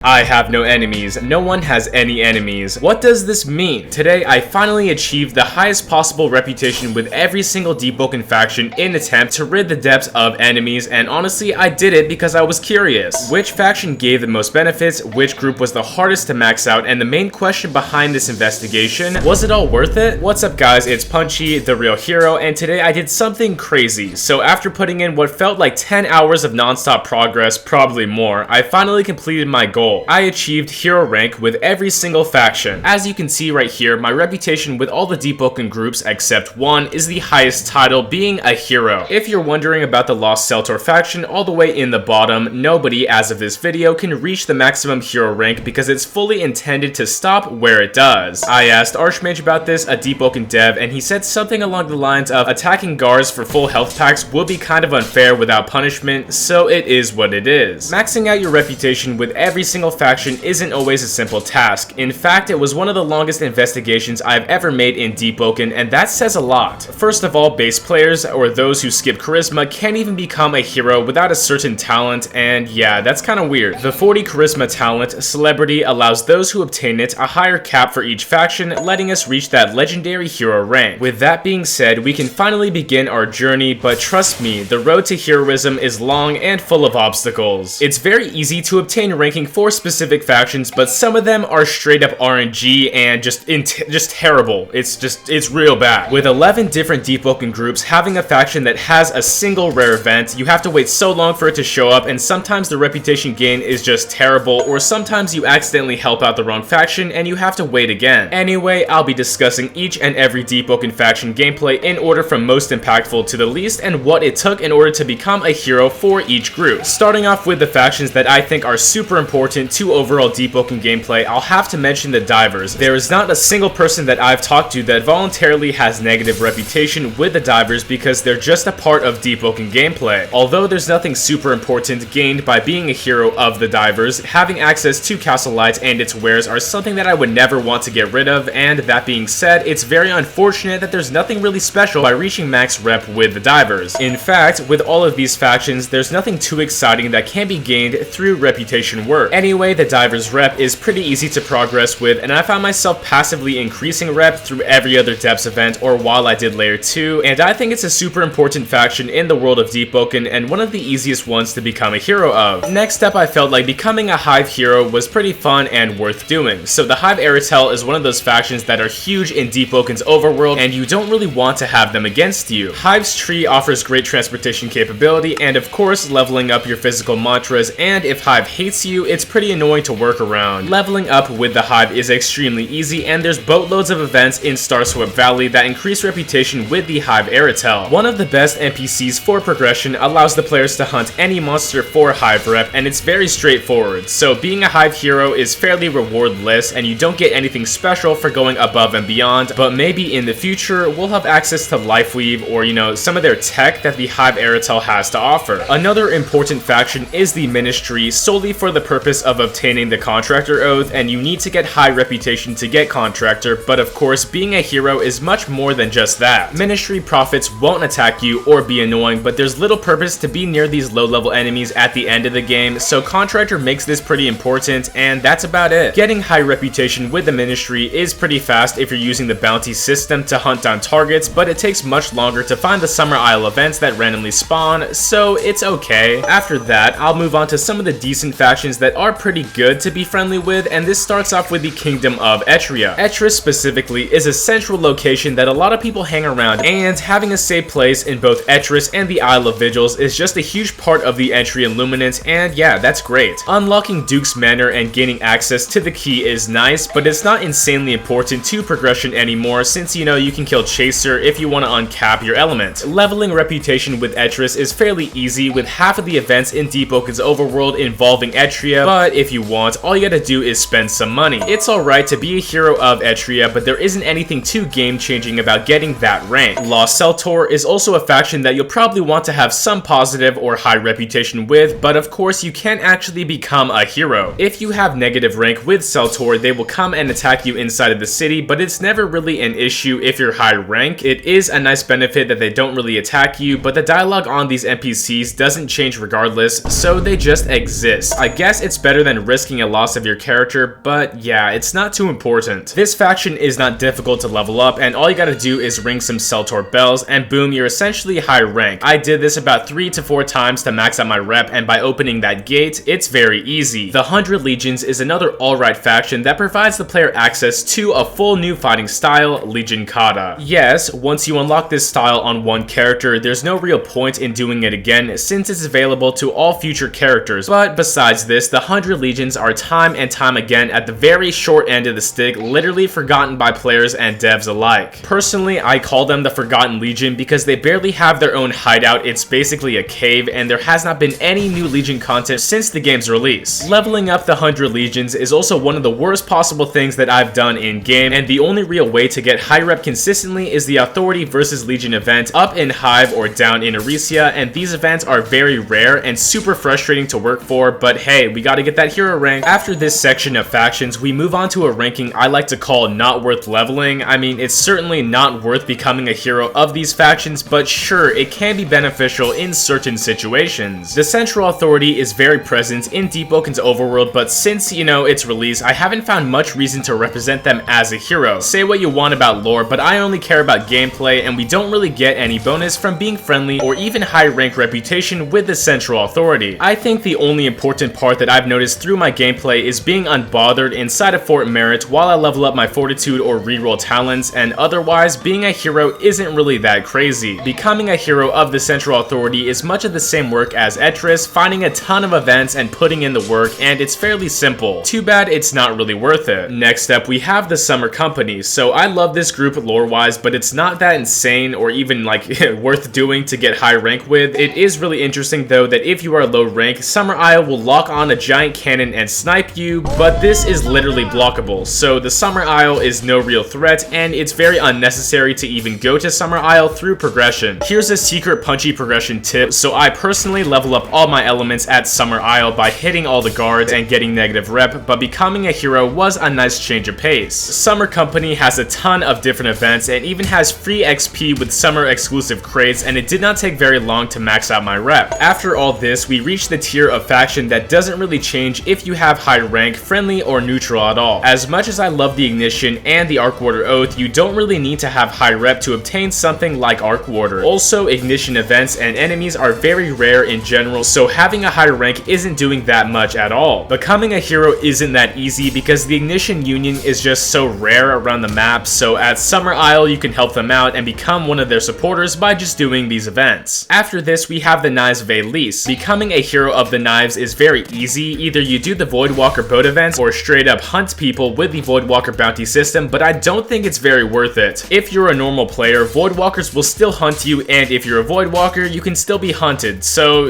I have no enemies. No one has any enemies. What does this mean? Today, I finally achieved the highest possible reputation with every single Deepwoken faction in attempt to rid the depths of enemies, and honestly, I did it because I was curious. Which faction gave the most benefits, which group was the hardest to max out, and the main question behind this investigation, was it all worth it? What's up guys, it's Punchy, the real hero, and today I did something crazy. So after putting in what felt like 10 hours of non-stop progress, probably more, I finally completed my goal. I achieved hero rank with every single faction. As you can see right here, my reputation with all the Deepwoken groups except one is the highest title, being a hero. If you're wondering about the Lost Seltor faction all the way in the bottom, nobody as of this video can reach the maximum hero rank because it's fully intended to stop where it does. I asked Archmage about this, a Deepwoken dev, and he said something along the lines of attacking guards for full health packs would be kind of unfair without punishment, so it is what it is. Maxing out your reputation with every single faction isn't always a simple task. In fact, it was one of the longest investigations I've ever made in Deepwoken, and that says a lot. First of all, base players, or those who skip charisma, can't even become a hero without a certain talent, and yeah, that's kinda weird. The 40 charisma talent, Celebrity, allows those who obtain it a higher cap for each faction, letting us reach that legendary hero rank. With that being said, we can finally begin our journey, but trust me, the road to heroism is long and full of obstacles. It's very easy to obtain ranking for specific factions, but some of them are straight up RNG and just terrible. It's real bad. With 11 different Deepwoken groups, having a faction that has a single rare event, you have to wait so long for it to show up, and sometimes the reputation gain is just terrible, or sometimes you accidentally help out the wrong faction and you have to wait again. Anyway, I'll be discussing each and every Deepwoken faction gameplay in order from most impactful to the least, and what it took in order to become a hero for each group. Starting off with the factions that I think are super important to overall Deepwoken gameplay, I'll have to mention the divers. There is not a single person that I've talked to that voluntarily has negative reputation with the divers because they're just a part of Deepwoken gameplay. Although there's nothing super important gained by being a hero of the divers, having access to Castle Light and its wares are something that I would never want to get rid of, and that being said, it's very unfortunate that there's nothing really special by reaching max rep with the divers. In fact, with all of these factions, there's nothing too exciting that can be gained through reputation work. Anyway, the divers rep is pretty easy to progress with, and I found myself passively increasing rep through every other depths event or while I did layer 2, and I think it's a super important faction in the world of Deepwoken and one of the easiest ones to become a hero of. Next up, I felt like becoming a Hive hero was pretty fun and worth doing. So the Hive Aratel is one of those factions that are huge in Deepwoken's overworld, and you don't really want to have them against you. Hive's tree offers great transportation capability and of course leveling up your physical mantras, and if Hive hates you, it's pretty annoying to work around. Leveling up with the Hive is extremely easy, and there's boatloads of events in Starswept Valley that increase reputation with the Hive Aratel. One of the best NPCs for progression allows the players to hunt any monster for Hive rep, and it's very straightforward. So being a Hive hero is fairly rewardless, and you don't get anything special for going above and beyond, but maybe in the future we'll have access to Lifeweave or, you know, some of their tech that the Hive Aratel has to offer. Another important faction is the Ministry, solely for the purpose of obtaining the Contractor Oath, and you need to get high reputation to get Contractor, but of course being a hero is much more than just that. Ministry prophets won't attack you or be annoying, but there's little purpose to be near these low-level enemies at the end of the game, so Contractor makes this pretty important, and that's about it. Getting high reputation with the Ministry is pretty fast if you're using the bounty system to hunt down targets, but it takes much longer to find the Summer Isle events that randomly spawn, so it's okay. After that, I'll move on to some of the decent factions that are pretty good to be friendly with, and this starts off with the Kingdom of Etria. Etria specifically is a central location that a lot of people hang around, and having a safe place in both Etris and the Isle of Vigils is just a huge part of the entry in Luminance, and yeah, that's great. Unlocking Duke's Manor and gaining access to the key is nice, but it's not insanely important to progression anymore since, you know, you can kill Chaser if you want to uncap your element. Leveling reputation with Etris is fairly easy, with half of the events in Deepwoken's overworld involving Etria, but if you want, all you gotta do is spend some money. It's alright to be a hero of Etria, but there isn't anything too game-changing about getting that rank. Lost Seltor is also a faction that you'll probably want to have some positive or high reputation with, but of course you can't actually become a hero. If you have negative rank with Seltor, they will come and attack you inside of the city, but it's never really an issue if you're high rank. It is a nice benefit that they don't really attack you, but the dialogue on these NPCs doesn't change regardless, so they just exist. I guess it's better better than risking a loss of your character, but yeah, it's not too important. This faction is not difficult to level up, and all you gotta do is ring some Celltor bells, and boom, you're essentially high rank. I did this about 3 to 4 times to max out my rep, and by opening that gate, it's very easy. The 100 Legions is another alright faction that provides the player access to a full new fighting style, Legion Kata. Yes, once you unlock this style on one character, there's no real point in doing it again since it's available to all future characters, but besides this, the 100 Legions are time and time again at the very short end of the stick, literally forgotten by players and devs alike. Personally, I call them the Forgotten Legion because they barely have their own hideout. It's basically a cave, and there has not been any new Legion content since the game's release. Leveling up the 100 Legions is also one of the worst possible things that I've done in game, and the only real way to get high rep consistently is the Authority versus Legion event up in Hive or down in Arisia, and these events are very rare and super frustrating to work for, but hey, we gotta get that hero rank. After this section of factions, we move on to a ranking I like to call not worth leveling. I mean, it's certainly not worth becoming a hero of these factions, but sure, it can be beneficial in certain situations. The Central Authority is very present in Deepwoken's overworld, but since, its release, I haven't found much reason to represent them as a hero. Say what you want about lore, but I only care about gameplay, and we don't really get any bonus from being friendly or even high rank reputation with the Central Authority. I think the only important part that I've noticed through my gameplay is being unbothered inside of Fort Merit while I level up my fortitude or reroll talents, and otherwise, being a hero isn't really that crazy. Becoming a hero of the Central Authority is much of the same work as Etris, finding a ton of events and putting in the work, and it's fairly simple. Too bad it's not really worth it. Next up, we have the Summer Company. So I love this group lore-wise, but it's not that insane or even worth doing to get high rank with. It is really interesting though that if you are low rank, Summer Isle will lock on a giant cannon and snipe you, but this is literally blockable. So the Summer Isle is no real threat, and it's very unnecessary to even go to Summer Isle through progression. Here's a secret punchy progression tip. So I personally level up all my elements at Summer Isle by hitting all the guards and getting negative rep, but becoming a hero was a nice change of pace. Summer Company has a ton of different events and even has free XP with summer exclusive crates, and it did not take very long to max out my rep. After all this, we reach the tier of faction that doesn't really change if you have high rank, friendly, or neutral at all. As much as I love the Ignition and the Arc Warder Oath, you don't really need to have high rep to obtain something like Arc Warder. Also, Ignition events and enemies are very rare in general, so having a high rank isn't doing that much at all. Becoming a hero isn't that easy because the Ignition Union is just so rare around the map, so at Summer Isle you can help them out and become one of their supporters by just doing these events. After this, we have the Knives of Elise. Becoming a hero of the Knives is very easy. Either you do the Voidwalker boat events or straight up hunt people with the Voidwalker bounty system, but I don't think it's very worth it. If you're a normal player, Voidwalkers will still hunt you, and if you're a Voidwalker, you can still be hunted. So,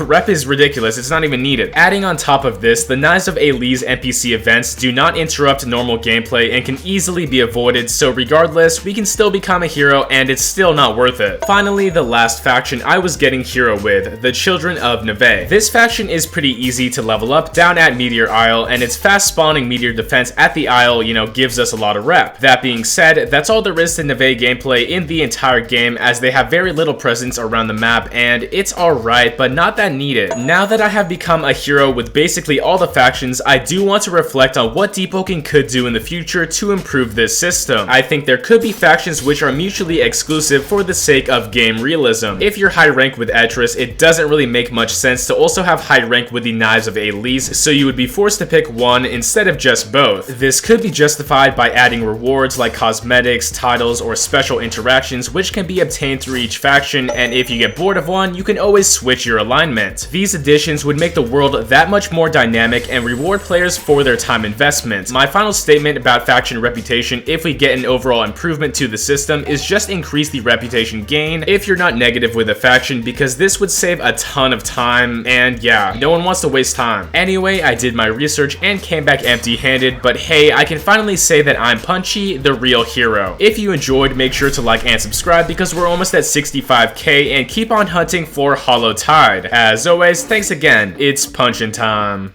rep is ridiculous. It's not even needed. Adding on top of this, the Knives of Elise NPC events do not interrupt normal gameplay and can easily be avoided, so regardless, we can still become a hero and it's still not worth it. Finally, the last faction I was getting hero with, the Children of Neve. This faction is pretty easy to level up down at Meteor Isle, and its fast spawning meteor defense at the Isle, gives us a lot of rep. That being said, that's all there is to Neve gameplay in the entire game, as they have very little presence around the map, and it's alright, but not that needed. Now that I have become a hero with basically all the factions, I do want to reflect on what Deepwoken could do in the future to improve this system. I think there could be factions which are mutually exclusive for the sake of game realism. If you're high rank with Etris, it doesn't really make much sense to also have high rank with the Knives of Elise, so you would be forced to pick one instead of just both. This could be justified by adding rewards like cosmetics, titles, or special interactions which can be obtained through each faction, and if you get bored of one, you can always switch your alignment. These additions would make the world that much more dynamic and reward players for their time investment. My final statement about faction reputation, if we get an overall improvement to the system, is just increase the reputation gain if you're not negative with a faction, because this would save a ton of time, and yeah, no one wants to waste time. Anyway, I did my research and came back empty-handed, but hey, I can finally say that I'm Punchy, the real hero. If you enjoyed, make sure to like and subscribe because we're almost at 65k, and keep on hunting for Hollow Tide. As always, thanks again, it's punchin' time.